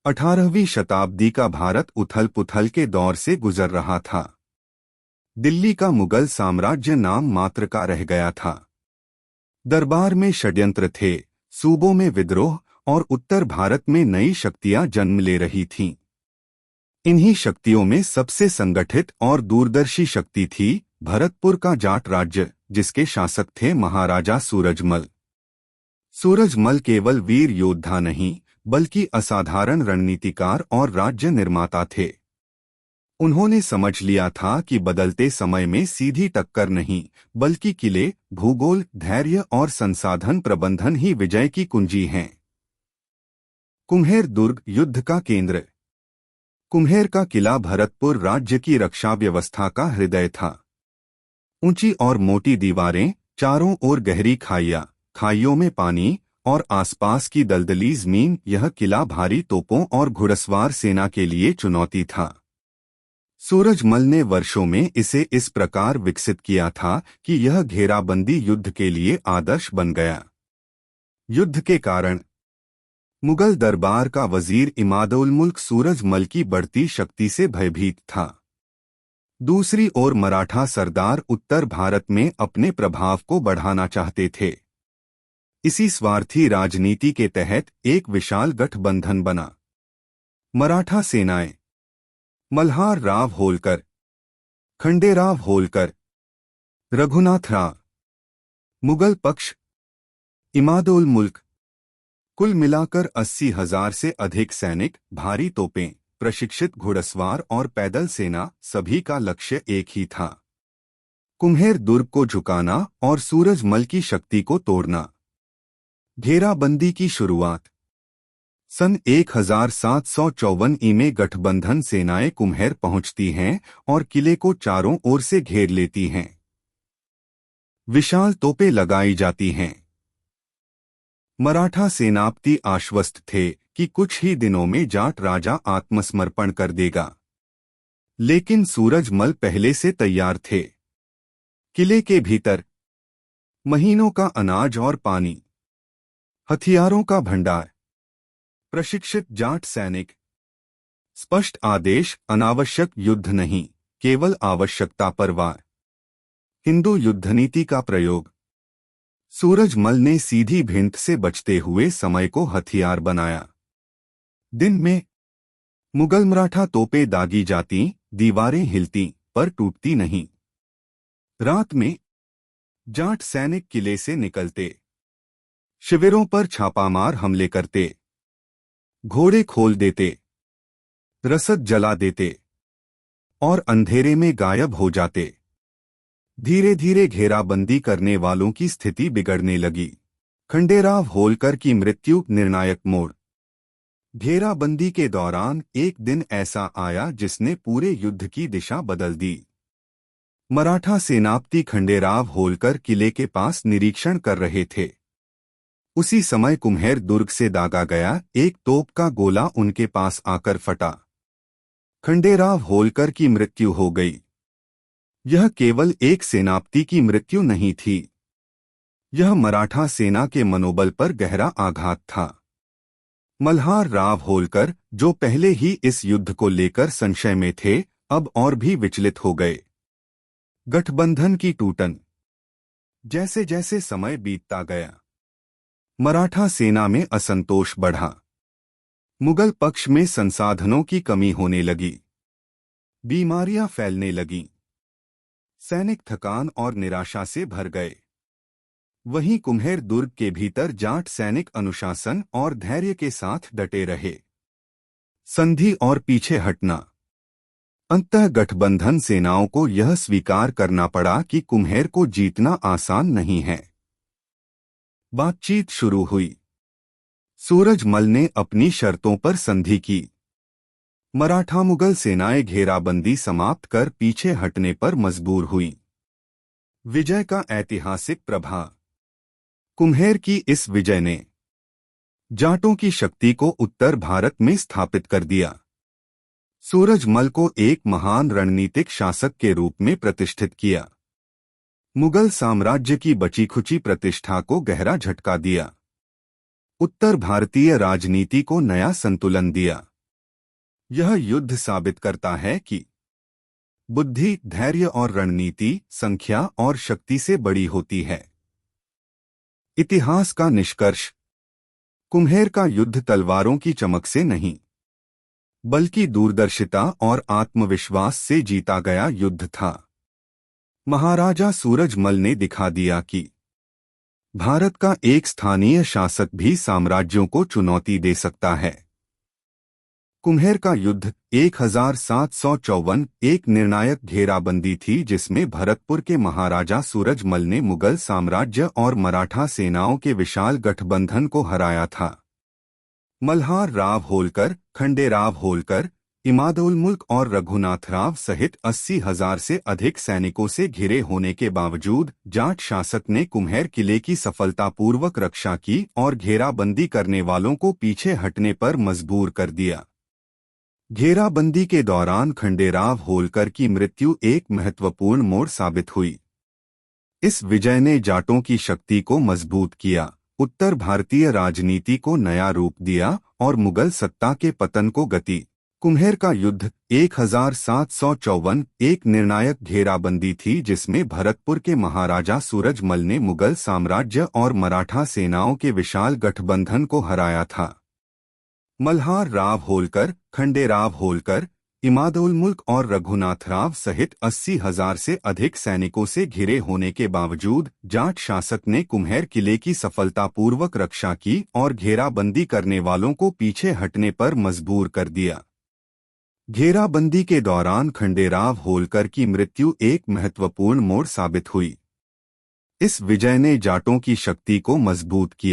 18वीं शताब्दी का भारत उथल पुथल के दौर से गुजर रहा था। दिल्ली का मुगल साम्राज्य नाम मात्र का रह गया था। दरबार में षड्यंत्र थे, सूबों में विद्रोह और उत्तर भारत में नई शक्तियां जन्म ले रही थीं। इन्हीं शक्तियों में सबसे संगठित और दूरदर्शी शक्ति थी भरतपुर का जाट राज्य, जिसके शासक थे महाराजा सूरजमल। सूरजमल केवल वीर योद्धा नहीं, बल्कि असाधारण रणनीतिकार और राज्य निर्माता थे। उन्होंने समझ लिया था कि बदलते समय में सीधी टक्कर नहीं, बल्कि किले, भूगोल, धैर्य और संसाधन प्रबंधन ही विजय की कुंजी हैं। कुम्हेर दुर्ग युद्ध का केंद्र। कुम्हेर का किला भरतपुर राज्य की रक्षा व्यवस्था का हृदय था। ऊंची और मोटी दीवारें, चारों ओर गहरी खाइयां, खाइयों में पानी और आसपास की दलदली जमीन, यह किला भारी तोपों और घुड़सवार सेना के लिए चुनौती था। सूरजमल ने वर्षों में इसे इस प्रकार विकसित किया था कि यह घेराबंदी युद्ध के लिए आदर्श बन गया। युद्ध के कारण मुगल दरबार का वजीर इमाद-उल मुल्क सूरजमल की बढ़ती शक्ति से भयभीत था। दूसरी ओर मराठा सरदार उत्तर भारत में अपने प्रभाव को बढ़ाना चाहते थे। इसी स्वार्थी राजनीति के तहत एक विशाल गठबंधन बना। मराठा सेनाएं मल्हार राव होलकर, खंडेराव होलकर, रघुनाथ राव। मुगल पक्ष इमाद-उल मुल्क। कुल मिलाकर 80,000 से अधिक सैनिक, भारी तोपें, प्रशिक्षित घुड़सवार और पैदल सेना, सभी का लक्ष्य एक ही था, कुम्हेर दुर्ग को झुकाना और सूरजमल की शक्ति को तोड़ना। घेराबंदी की शुरुआत। सन 1754 में गठबंधन सेनाएं कुम्हेर पहुंचती हैं और किले को चारों ओर से घेर लेती हैं। विशाल तोपें लगाई जाती हैं। मराठा सेनापति आश्वस्त थे कि कुछ ही दिनों में जाट राजा आत्मसमर्पण कर देगा, लेकिन सूरजमल पहले से तैयार थे। किले के भीतर महीनों का अनाज और पानी, हथियारों का भंडार, प्रशिक्षित जाट सैनिक। स्पष्ट आदेश, अनावश्यक युद्ध नहीं, केवल आवश्यकता पर वार। हिंदू युद्धनीति का प्रयोग। सूरजमल ने सीधी भिंत से बचते हुए समय को हथियार बनाया। दिन में मुगल मराठा तोपें दागी जाती, दीवारें हिलती, पर टूटती नहीं। रात में जाट सैनिक किले से निकलते, शिविरों पर छापामार हमले करते, घोड़े खोल देते, रसद जला देते और अंधेरे में गायब हो जाते। धीरे धीरे घेराबंदी करने वालों की स्थिति बिगड़ने लगी। खंडेराव होलकर की मृत्यु निर्णायक मोड़। घेराबंदी के दौरान एक दिन ऐसा आया जिसने पूरे युद्ध की दिशा बदल दी। मराठा सेनापति खंडेराव होलकर किले के पास निरीक्षण कर रहे थे। उसी समय कुम्हेर दुर्ग से दागा गया एक तोप का गोला उनके पास आकर फटा। खंडेराव होलकर की मृत्यु हो गई। यह केवल एक सेनापति की मृत्यु नहीं थी, यह मराठा सेना के मनोबल पर गहरा आघात था। मल्हार राव होलकर, जो पहले ही इस युद्ध को लेकर संशय में थे, अब और भी विचलित हो गए। गठबंधन की टूटन। जैसे जैसे समय बीतता गया, मराठा सेना में असंतोष बढ़ा। मुगल पक्ष में संसाधनों की कमी होने लगी, बीमारियां फैलने लगीं। सैनिक थकान और निराशा से भर गए। वहीं कुम्हेर दुर्ग के भीतर जाट सैनिक अनुशासन और धैर्य के साथ डटे रहे। संधि और पीछे हटना। अंततः गठबंधन सेनाओं को यह स्वीकार करना पड़ा कि कुम्हेर को जीतना आसान नहीं है। बातचीत शुरू हुई। सूरजमल ने अपनी शर्तों पर संधि की। मराठा मुगल सेनाएं घेराबंदी समाप्त कर पीछे हटने पर मजबूर हुई। विजय का ऐतिहासिक प्रभाव। कुम्हेर की इस विजय ने जाटों की शक्ति को उत्तर भारत में स्थापित कर दिया। सूरजमल को एक महान रणनीतिक शासक के रूप में प्रतिष्ठित किया। मुगल साम्राज्य की बची-खुची प्रतिष्ठा को गहरा झटका दिया। उत्तर भारतीय राजनीति को नया संतुलन दिया। यह युद्ध साबित करता है कि बुद्धि, धैर्य और रणनीति संख्या और शक्ति से बड़ी होती है। इतिहास का निष्कर्ष। कुम्हेर का युद्ध तलवारों की चमक से नहीं, बल्कि दूरदर्शिता और आत्मविश्वास से जीता गया युद्ध था। महाराजा सूरजमल ने दिखा दिया कि भारत का एक स्थानीय शासक भी साम्राज्यों को चुनौती दे सकता है। कुम्हेर का युद्ध 1754 एक निर्णायक घेराबंदी थी जिसमें भरतपुर के महाराजा सूरजमल ने मुगल साम्राज्य और मराठा सेनाओं के विशाल गठबंधन को हराया था। मल्हार राव होलकर, खंडेराव होलकर, इमादुल मुल्क और रघुनाथ राव सहित 80,000 से अधिक सैनिकों से घिरे होने के बावजूद जाट शासक ने कुम्हेर किले की सफलतापूर्वक रक्षा की और घेराबंदी करने वालों को पीछे हटने पर मजबूर कर दिया। घेराबंदी के दौरान खंडेराव होलकर की मृत्यु एक महत्वपूर्ण मोड़ साबित हुई। इस विजय ने जाटों की शक्ति को मजबूत किया, उत्तर भारतीय राजनीति को नया रूप दिया और मुगल सत्ता के पतन को गति। कुम्हेर का युद्ध 1754 एक निर्णायक घेराबंदी थी जिसमें भरतपुर के महाराजा सूरजमल ने मुगल साम्राज्य और मराठा सेनाओं के विशाल गठबंधन को हराया था। मल्हार राव होलकर, खंडेराव होलकर, इमादुल मुल्क और रघुनाथ राव सहित 80,000 से अधिक सैनिकों से घिरे होने के बावजूद जाट शासक ने कुम्हेर किले की सफलतापूर्वक रक्षा की और घेराबंदी करने वालों को पीछे हटने पर मजबूर कर दिया। घेराबंदी के दौरान खंडेराव होलकर की मृत्यु एक महत्वपूर्ण मोड़ साबित हुई। इस विजय ने जाटों की शक्ति को मजबूत किया।